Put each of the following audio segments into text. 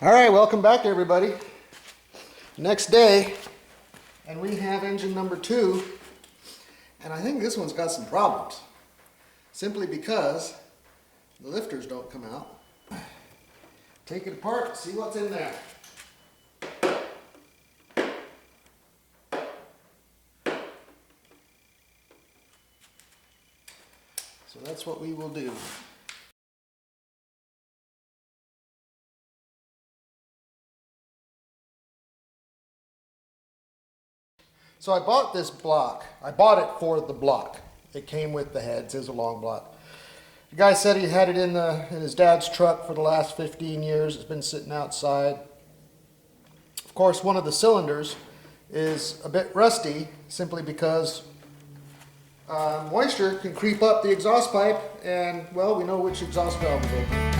All right, welcome back everybody. Next day, and we have engine number 2, and I think this one's got some problems. Simply because the lifters don't come out. Take it apart, see what's in there. So that's what we will do. So I bought this block. I bought it for the block. It came with the heads. It's a long block. The guy said he had it in his dad's truck for the last 15 years. It's been sitting outside. Of course, one of the cylinders is a bit rusty simply because moisture can creep up the exhaust pipe, and well, we know which exhaust valve is open.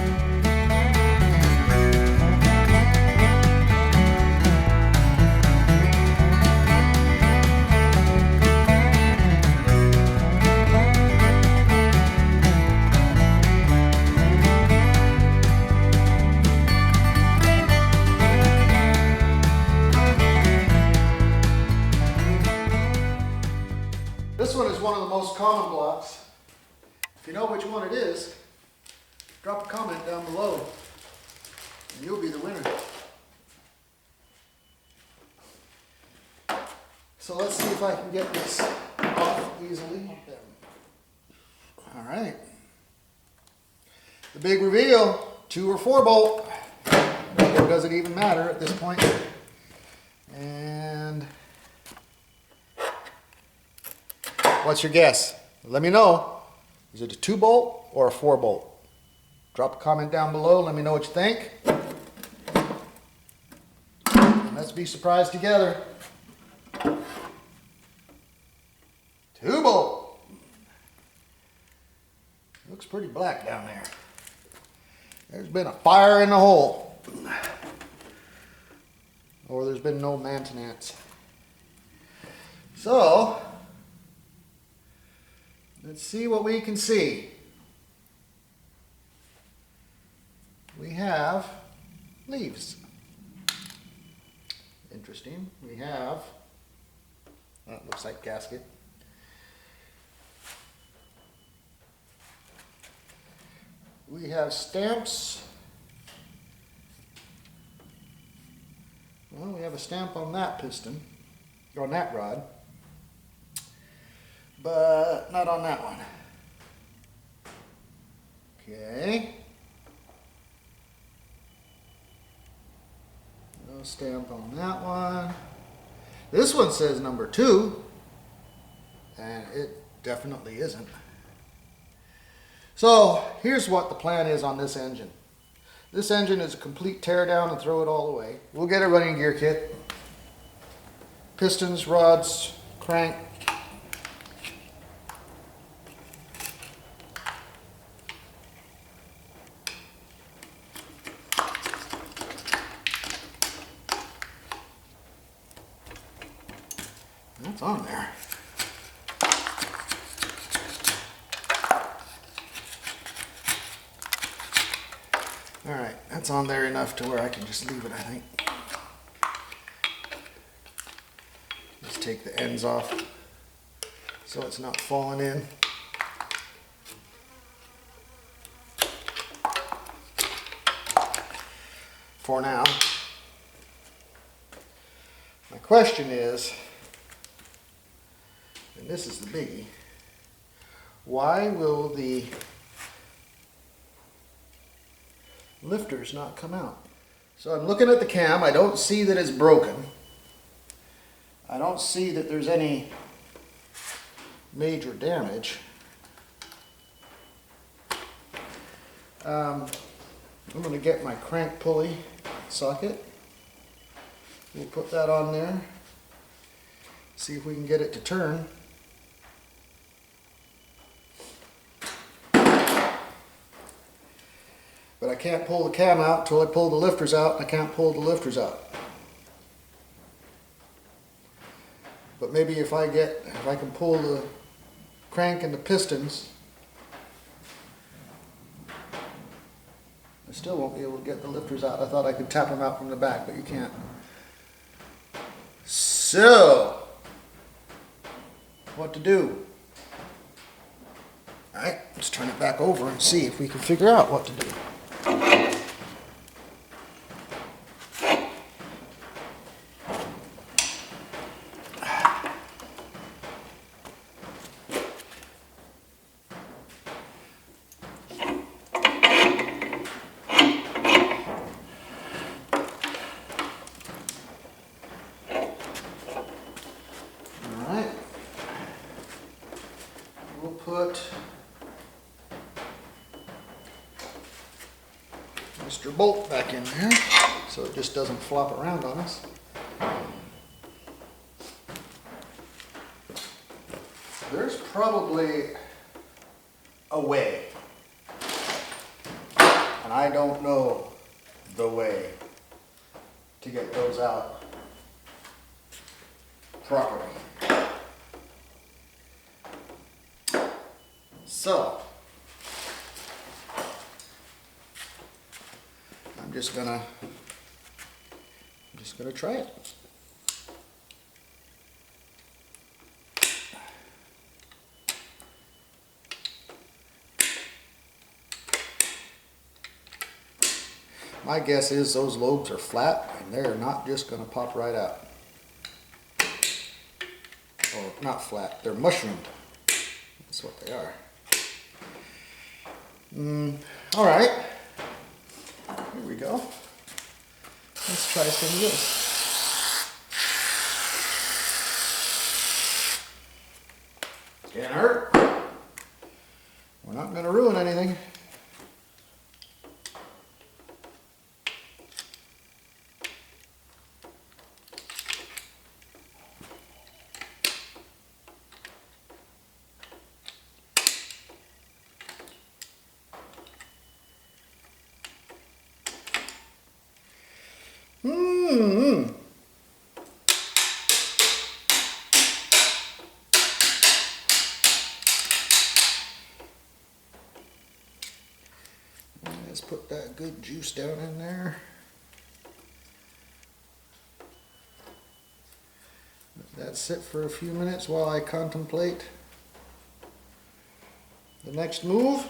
This one is one of the most common blocks. If you know which one it is, drop a comment down below and you'll be the winner. So let's see if I can get this off easily. All right. The big reveal, 2 or 4 bolt. It doesn't even matter at this point. And what's your guess? Let me know. Is it a 2 bolt or a 4 bolt? Drop a comment down below. Let me know what you think. And let's be surprised together. 2 bolt. Looks pretty black down there. There's been a fire in the hole. Or there's been no maintenance. So let's see what we can see. We have leaves. Interesting. We have, that looks like gasket. We have stamps. Well, we have a stamp on that piston, or on that rod, but not on that one. Okay. No stamp on that one. This one says number 2, and it definitely isn't. So here's what the plan is on this engine. This engine is a complete tear down and throw it all away. We'll get a running gear kit. Pistons, rods, crank. That's on there. All right, that's on there enough to where I can just leave it, I think. Just take the ends off so it's not falling in. For now. My question is, and this is the biggie, why will the lifters not come out? So I'm looking at the cam. I don't see that it's broken. I don't see that there's any major damage. I'm going to get my crank pulley socket. We'll put that on there. See if we can get it to turn. But I can't pull the cam out until I pull the lifters out, and I can't pull the lifters out. But maybe if I can pull the crank and the pistons I still won't be able to get the lifters out. I thought I could tap them out from the back, but you can't. So, what to do? All right, let's turn it back over and see if we can figure out what to do. We'll put Mr. Bolt back in there so it just doesn't flop around on us. There's probably a way, and I don't know the way to get those out properly. So, I'm just gonna try it. My guess is those lobes are flat and they're not just gonna pop right out. Or not flat, they're mushroomed. That's what they are. All right, here we go. Let's try some of this. Can't hurt. We're not going to ruin anything. Let's put that good juice down in there. Let that sit for a few minutes while I contemplate the next move.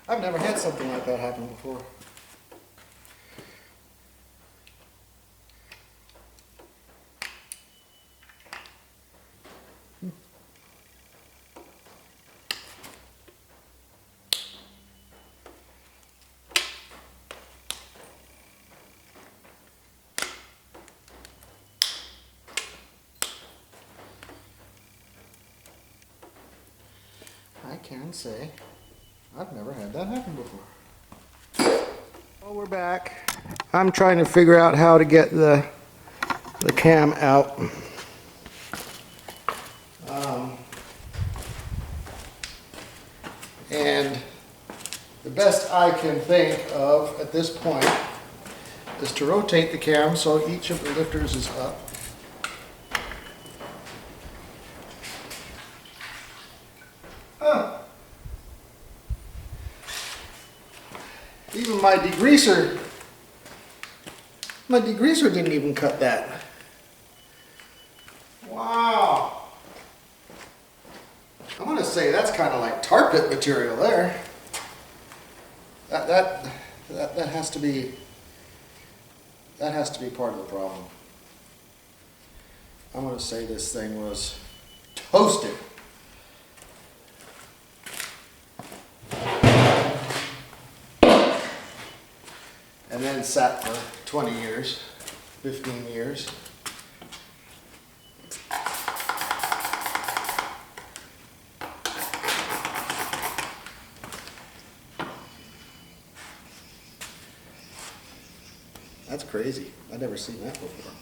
I've never had something like that happen before. I can say I've never had that happen before. Well, we're back. I'm trying to figure out how to get the cam out. And the best I can think of at this point is to rotate the cam so each of the lifters is up. Even my degreaser didn't even cut that. Wow. I'm gonna say that's kind of like tar pit material there. That has to be part of the problem. I'm gonna say this thing was toasted. And then sat for 20 years, 15 years. That's crazy. I've never seen that before.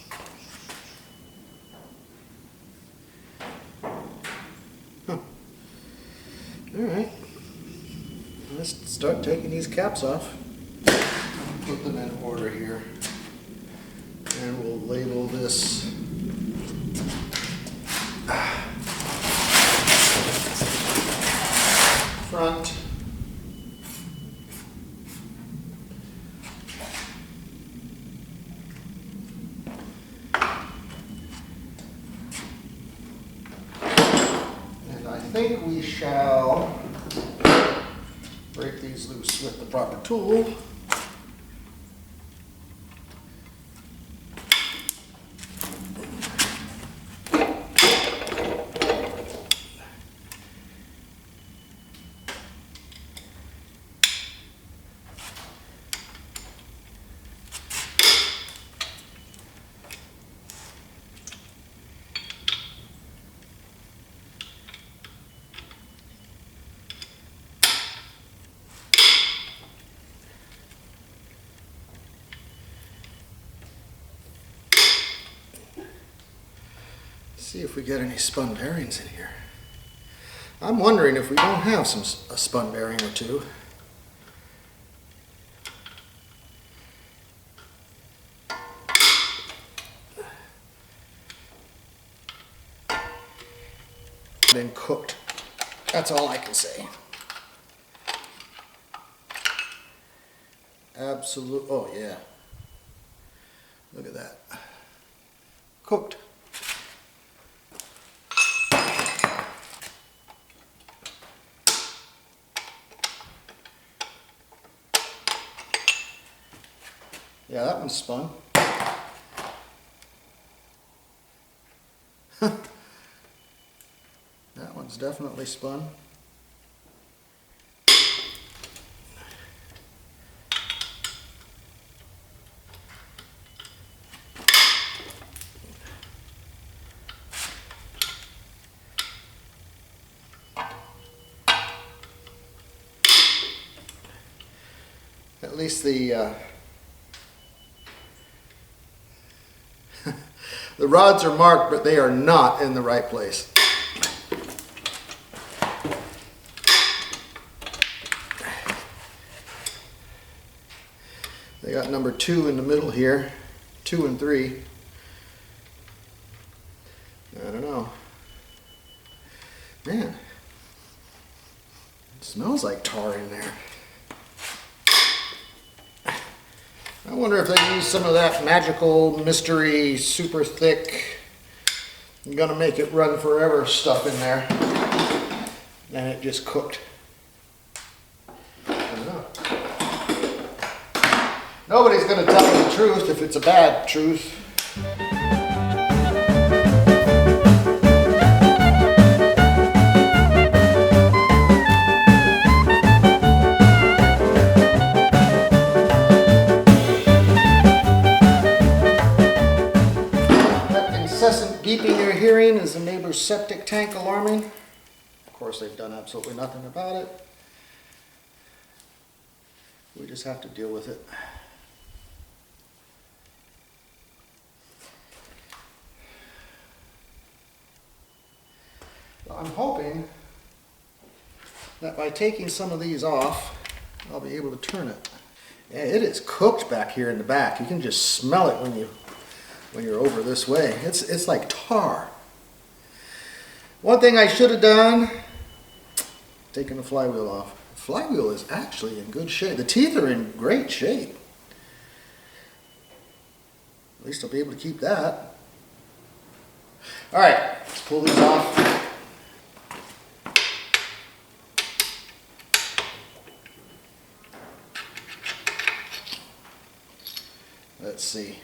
Huh. All right. Let's start taking these caps off. Put them in order here, and we'll label this front. And I think we shall break these loose with the proper tool. See if we get any spun bearings in here. I'm wondering if we don't have a spun bearing or two. Been cooked. That's all I can say. Absolute. Oh yeah. Look at that. Cooked. Yeah, that one's spun. That one's definitely spun. At least the the rods are marked, but they are not in the right place. They got number 2 in the middle here, 2 and 3. I don't know. Man, it smells like tar in there. I wonder if they use some of that magical, mystery, super thick, I'm gonna make it run forever stuff in there. And it just cooked. I don't know. Nobody's gonna tell me the truth if it's a bad truth. Incessant beeping you're hearing is the neighbor's septic tank alarming. Of course, they've done absolutely nothing about it. We just have to deal with it. Well, I'm hoping that by taking some of these off, I'll be able to turn it. Yeah, it is cooked back here in the back. You can just smell it when you're over this way. It's like tar. One thing I should have done, taken the flywheel off. The flywheel is actually in good shape. The teeth are in great shape. At least I'll be able to keep that. All right, let's pull these off. Let's see.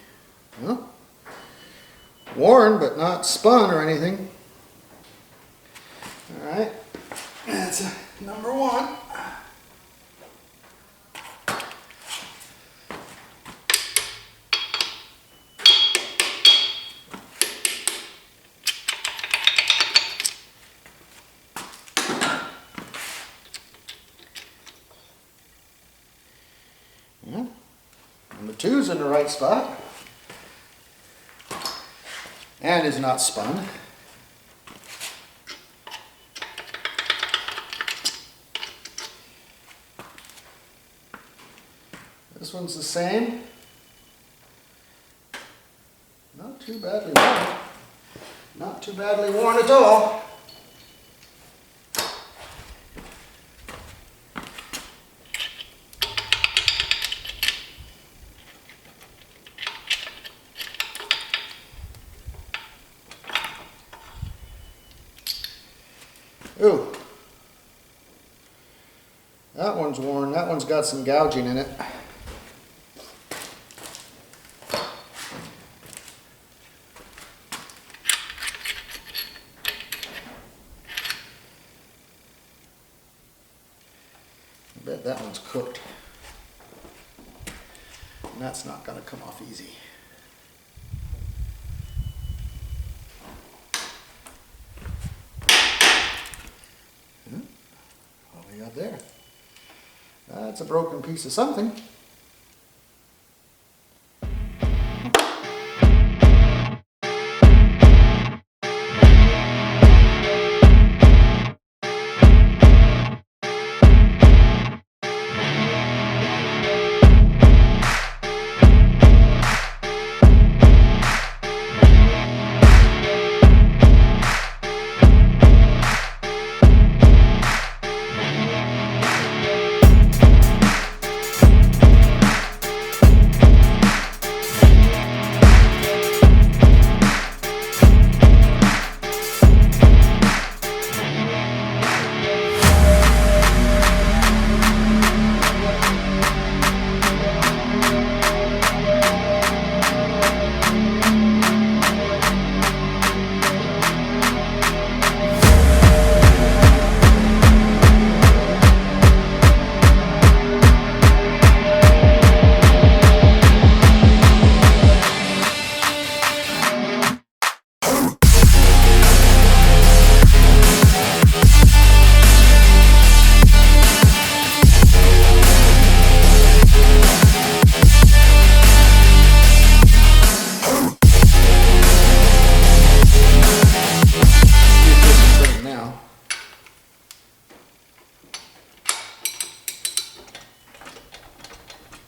Well, worn, but not spun or anything. All right, that's number 1. Yeah. Number 2's in the right spot. And is not spun. This one's the same. Not too badly worn. Not too badly worn at all. That one's worn. That one's got some gouging in it. I bet that one's cooked. And that's not going to come off easy. What we got there? That's a broken piece of something.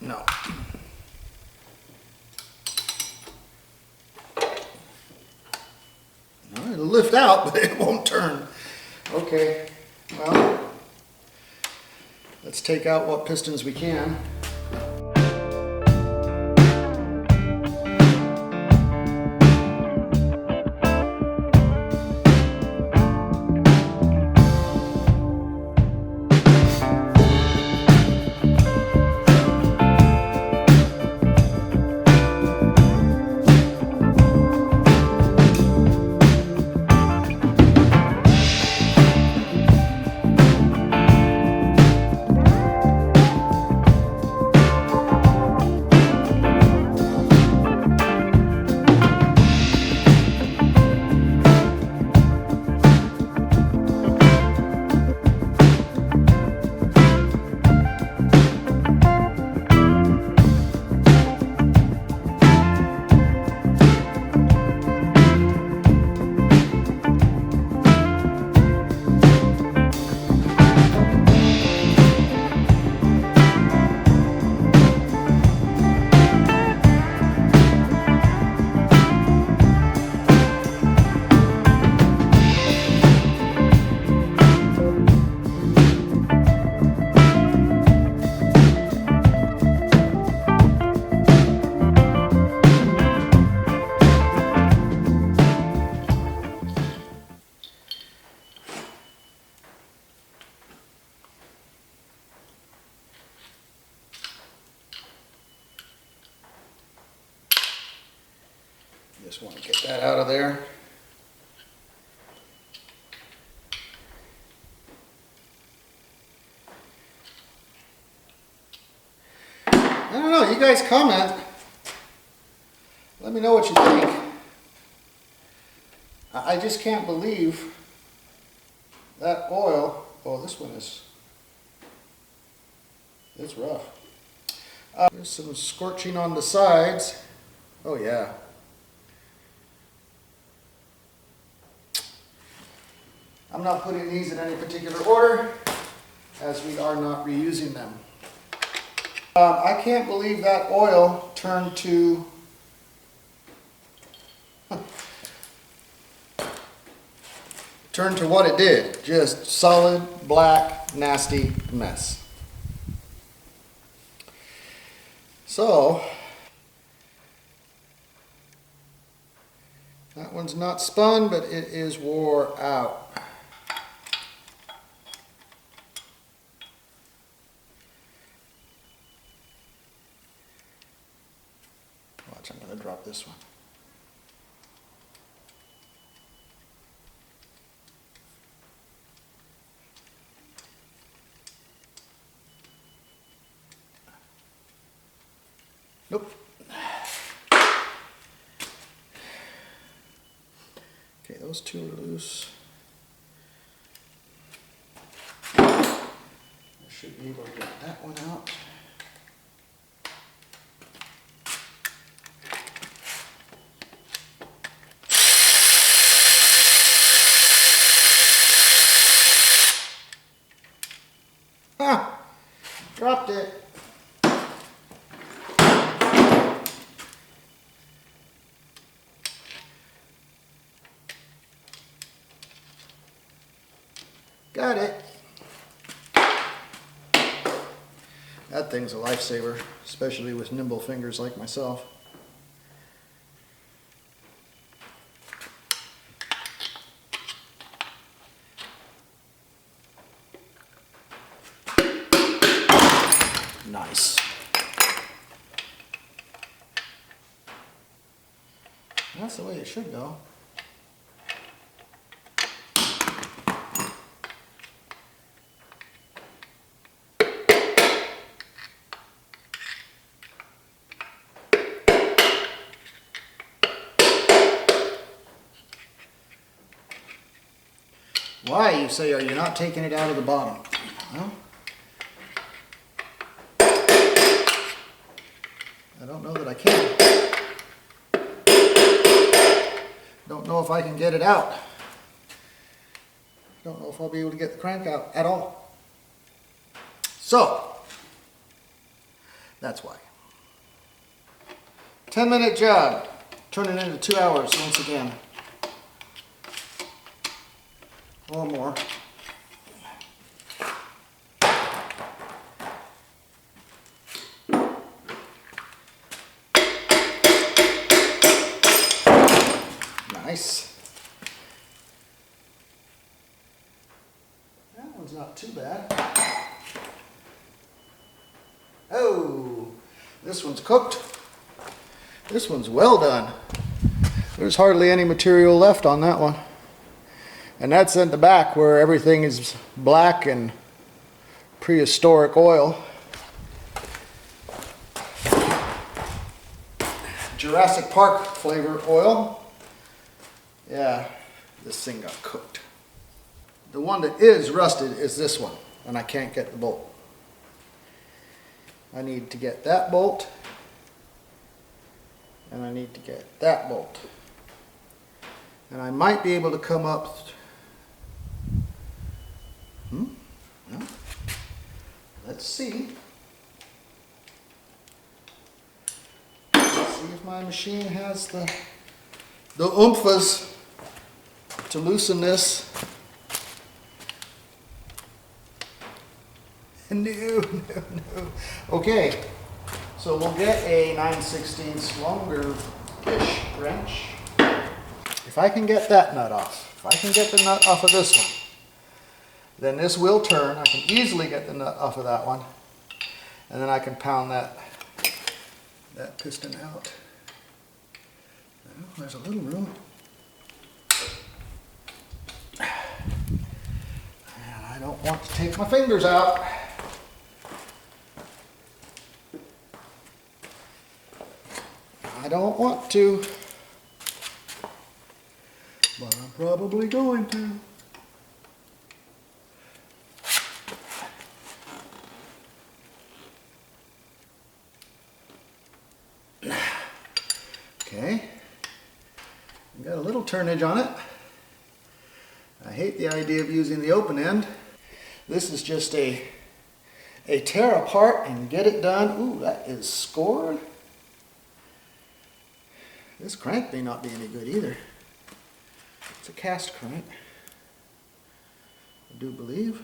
No. No, it'll lift out, but it won't turn. Okay, well, let's take out what pistons we can. Just want to get that out of there. I don't know, you guys comment. Let me know what you think. I just can't believe that oil. Oh, this one is, it's rough. There's some scorching on the sides. Oh yeah. I'm not putting these in any particular order, as we are not reusing them. I can't believe that oil turned to what it did. Just solid, black, nasty mess. So, that one's not spun, but it is wore out. Watch, I'm going to drop this one. Nope. Okay, those two are loose. I should be able to get that one out. Ah! Dropped it. Got it. That thing's a lifesaver, especially with nimble fingers like myself. Nice. That's the way it should go. Why, you say, are you not taking it out of the bottom? Well, I don't know that I can. Don't know if I can get it out. Don't know if I'll be able to get the crank out at all. So, that's why. 10-minute job, turning into 2 hours once again. Or more. Nice. That one's not too bad. Oh, this one's cooked. This one's well done. There's hardly any material left on that one. And that's in the back where everything is black and prehistoric oil. Jurassic Park flavor oil. Yeah, this thing got cooked. The one that is rusted is this one, and I can't get the bolt. I need to get that bolt, and I need to get that bolt. And I might be able to come up. No. Let's see. Let's see if my machine has the oomphes to loosen this. No. Okay, so we'll get a 9/16 longer-ish wrench. If I can get that nut off, if I can get the nut off of this one, then this will turn. I can easily get the nut off of that one, and then I can pound that piston out. Well, there's a little room. And I don't want to take my fingers out. I don't want to, but I'm probably going to. Okay, got a little turnage on it. I hate the idea of using the open end. This is just a tear apart and get it done. Ooh, that is scored. This crank may not be any good either. It's a cast crank, I do believe.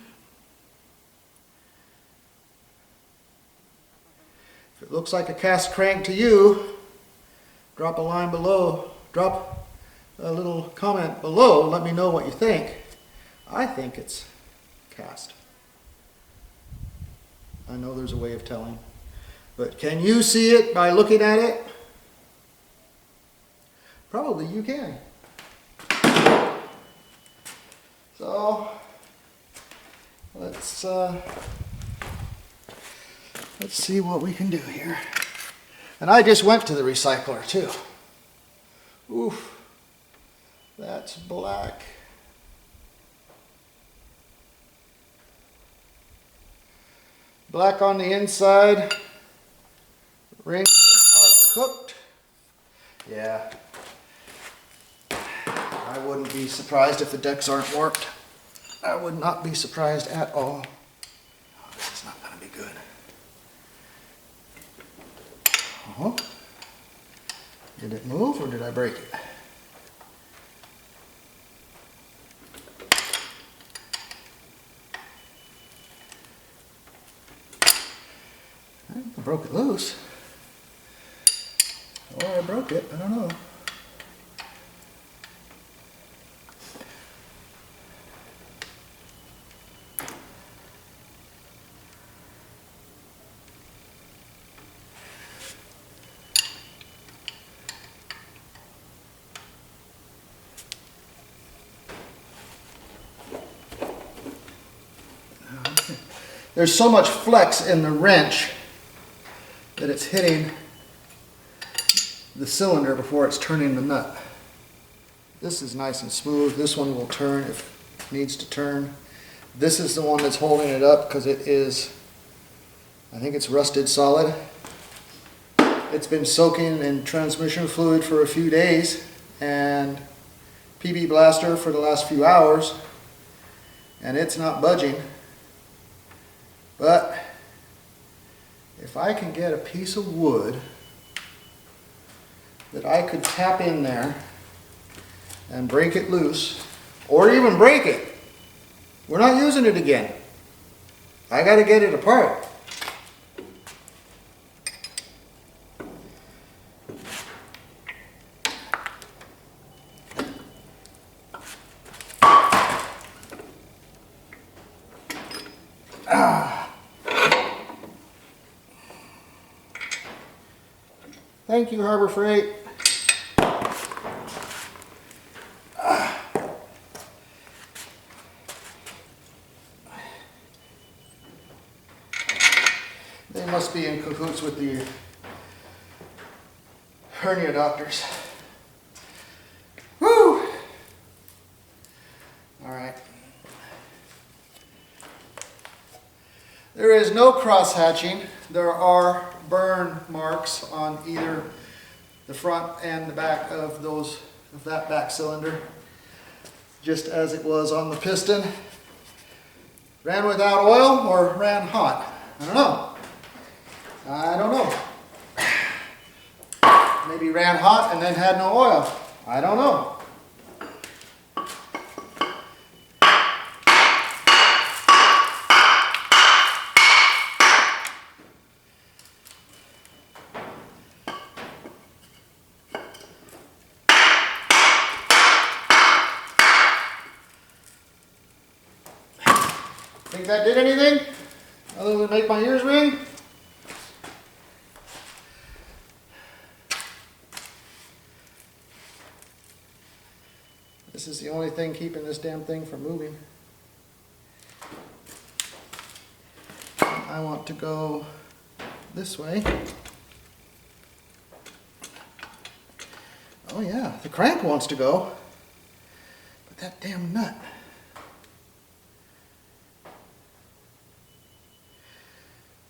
If it looks like a cast crank to you, drop a line below, drop a little comment below, let me know what you think. I think it's cast. I know there's a way of telling, but can you see it by looking at it? Probably you can. So let's see what we can do here. And I just went to the recycler too. Oof, that's black. Black on the inside. Rings are cooked. Yeah. I wouldn't be surprised if the decks aren't warped. I would not be surprised at all. Oh, this is not going to be good. Oh. Did it move or did I break it? I broke it loose. Or I broke it, I don't know. There's so much flex in the wrench that it's hitting the cylinder before it's turning the nut. This is nice and smooth. This one will turn if it needs to turn. This is the one that's holding it up because it is, I think it's rusted solid. It's been soaking in transmission fluid for a few days and PB blaster for the last few hours, and it's not budging. But if I can get a piece of wood that I could tap in there and break it loose, or even break it, we're not using it again. I got to get it apart. Thank you, Harbor Freight. They must be in cahoots with the hernia doctors. Woo! All right. There is no cross hatching. There are burn marks on either the front and the back of that back cylinder, just as it was on the piston. Ran without oil or ran hot? I don't know. I don't know. Maybe ran hot and then had no oil. I don't know. Think that did anything other than make my ears ring? This is the only thing keeping this damn thing from moving. I want to go this way. Oh yeah, the crank wants to go, but that damn nut.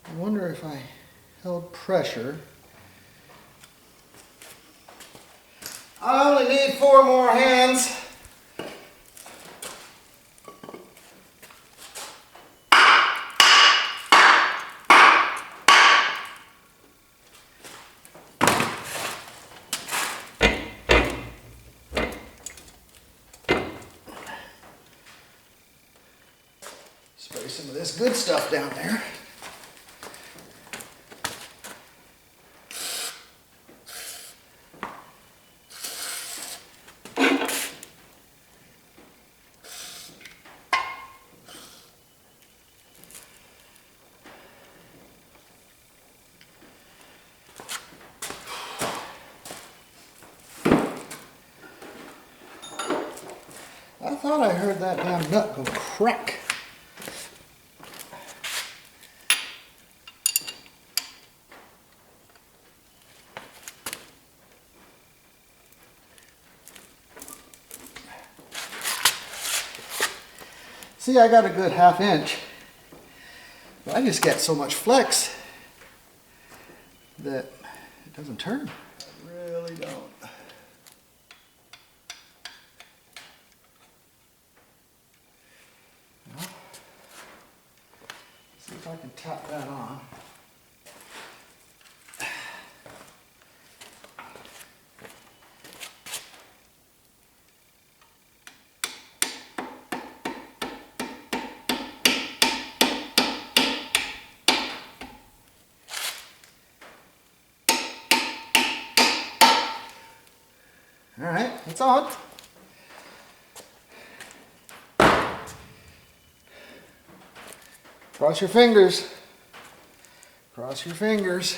I wonder if I held pressure. I only need 4 more hands. Spray some of this good stuff down there. thought I heard that damn nut go crack. See, I got a good 1/2 inch, but I just get so much flex that it doesn't turn. I really don't. Well, see if I can tap that on. All right, it's on. Cross your fingers. Cross your fingers.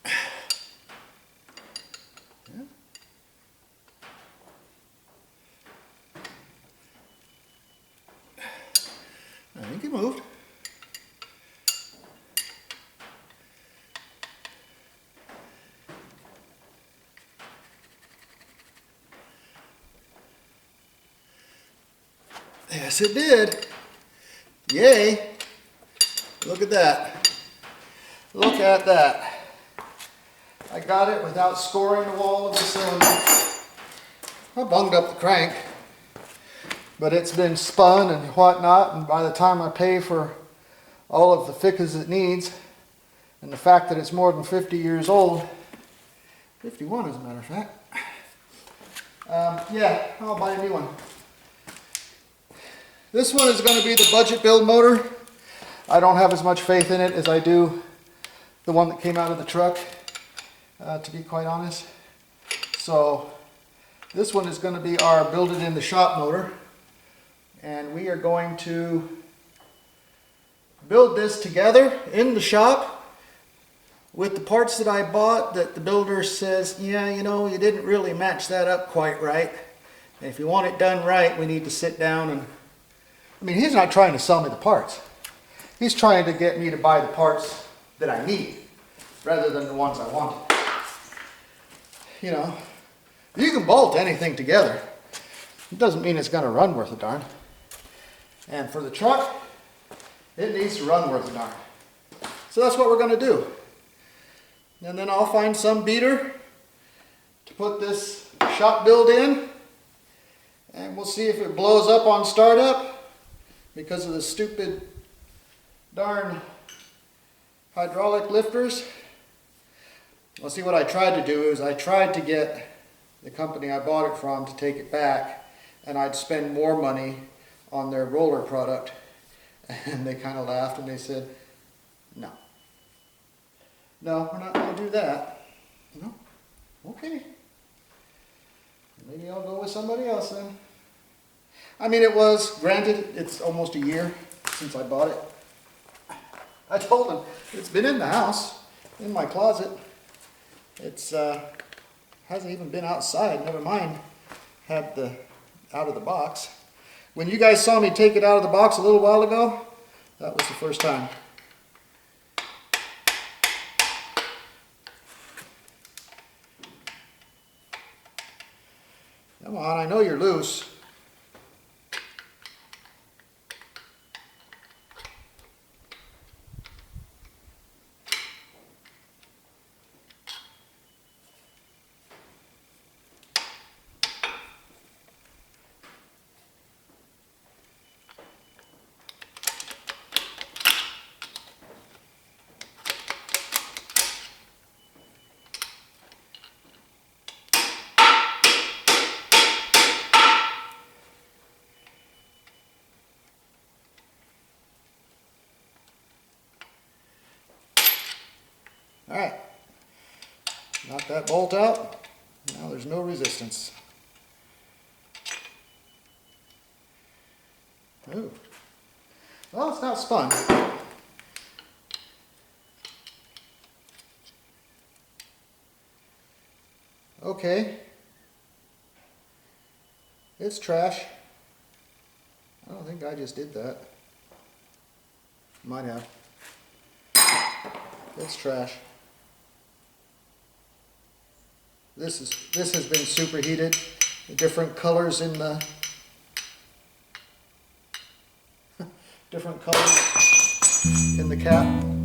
Yeah. I think it moved. Yes, it did. Yay. Look at that. Look at that. I got it without scoring the wall of the cylinder. I bunged up the crank, but it's been spun and whatnot, and by the time I pay for all of the fixes it needs, and the fact that it's more than 50 years old, 51 as a matter of fact, yeah, I'll buy a new one. This one is going to be the budget build motor. I don't have as much faith in it as I do the one that came out of the truck, to be quite honest. So this one is going to be our build it in the shop motor. And we are going to build this together in the shop with the parts that I bought that the builder says, yeah, you know, you didn't really match that up quite right. And if you want it done right, we need to sit down and, I mean, he's not trying to sell me the parts. He's trying to get me to buy the parts that I need rather than the ones I wanted. You know, you can bolt anything together. It doesn't mean it's going to run worth a darn. And for the truck, it needs to run worth a darn. So that's what we're going to do. And then I'll find some beater to put this shop build in. And we'll see if it blows up on startup because of the stupid darn hydraulic lifters. Well, see, what I tried to do is I tried to get the company I bought it from to take it back, and I'd spend more money on their roller product. And they kind of laughed and they said, no. No, we're not going to do that. No? Okay. Maybe I'll go with somebody else then. I mean, it was, granted, it's almost a year since I bought it. I told him, it's been in the house, in my closet. It's, hasn't even been outside, never mind had the, out of the box. When you guys saw me take it out of the box a little while ago, that was the first time. Come on, I know you're loose. All right, knock that bolt out. Now there's no resistance. Ooh. Well, it's not spun. okay. It's trash. I don't think I just did that. Might have. It's trash. This has been superheated. The different colors in the different colors in the cap.